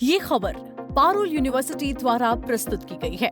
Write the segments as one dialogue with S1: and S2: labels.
S1: ये खबर पारुल यूनिवर्सिटी द्वारा प्रस्तुत की गई है।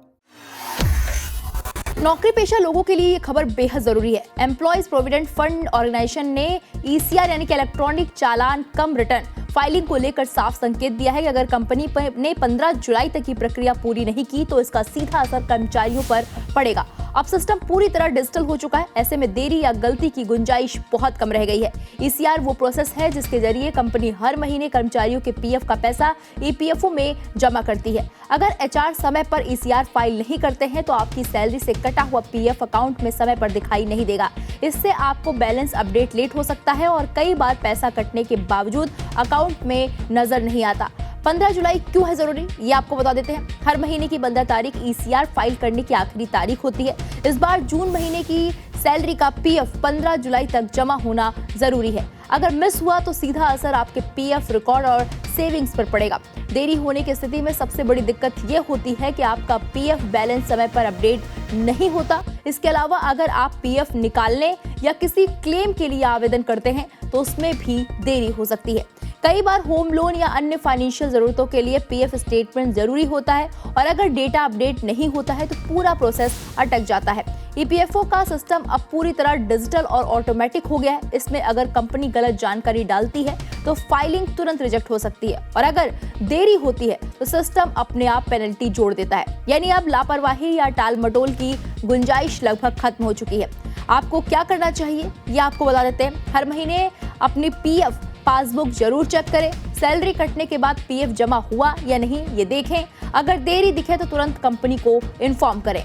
S2: नौकरी पेशा लोगों के लिए ये खबर बेहद जरूरी है। एम्प्लॉयज प्रोविडेंट फंड ऑर्गेनाइजेशन ने ईसीआर यानी कि इलेक्ट्रॉनिक चालान कम रिटर्न फाइलिंग को लेकर साफ संकेत दिया है कि अगर कंपनी ने 15 जुलाई तक की प्रक्रिया पूरी नहीं की तो इसका सीधा असर कर्मचारियों पर पड़ेगा। अब सिस्टम पूरी तरह डिजिटल हो चुका है, ऐसे में देरी या गलती की गुंजाइश बहुत कम रह गई है। ईसीआर वो प्रोसेस है जिसके जरिए कंपनी हर महीने कर्मचारियों के पीएफ का पैसा ईपीएफओ में जमा करती है। अगर एचआर समय पर ईसीआर फाइल नहीं करते हैं तो आपकी सैलरी से कटा हुआ पीएफ अकाउंट में समय पर दिखाई नहीं देगा। इससे आपको बैलेंस अपडेट लेट हो सकता है और कई बार पैसा कटने के बावजूद अकाउंट में नजर नहीं आता। 15 जुलाई क्यों है जरूरी, ये आपको बता देते हैं। हर महीने की 15 तारीख ईसीआर फाइल करने की आखिरी तारीख होती है। इस बार जून महीने की सैलरी का पीएफ 15 जुलाई तक जमा होना जरूरी है। अगर मिस हुआ तो सीधा असर आपके पीएफ रिकॉर्ड और सेविंग्स पर पड़ेगा। देरी होने की स्थिति में सबसे बड़ी दिक्कत ये होती है कि आपका पीएफ बैलेंस समय पर अपडेट नहीं होता। इसके अलावा अगर आप पीएफ निकालने या किसी क्लेम के लिए आवेदन करते हैं तो उसमें भी देरी हो सकती है। कई बार होम लोन या अन्य फाइनेंशियल जरूरतों के लिए पीएफ स्टेटमेंट जरूरी होता है और अगर डेटा अपडेट नहीं होता है तो पूरा प्रोसेस अटक जाता है। ईपीएफओ का सिस्टम अब पूरी तरह डिजिटल और ऑटोमेटिक हो गया है। इसमें अगर कंपनी गलत जानकारी डालती है तो फाइलिंग तुरंत रिजेक्ट हो सकती है और अगर देरी होती है तो सिस्टम अपने आप पेनल्टी जोड़ देता है। यानी अब लापरवाही या टाल मटोल की गुंजाइश लगभग खत्म हो चुकी है। आपको क्या करना चाहिए ये आपको बता देते हैं। हर महीने अपनी पीएफ पासबुक जरूर चेक करें। सैलरी कटने के बाद पीएफ जमा हुआ या नहीं ये देखें। अगर देरी दिखे तो तुरंत कंपनी को इन्फॉर्म करें।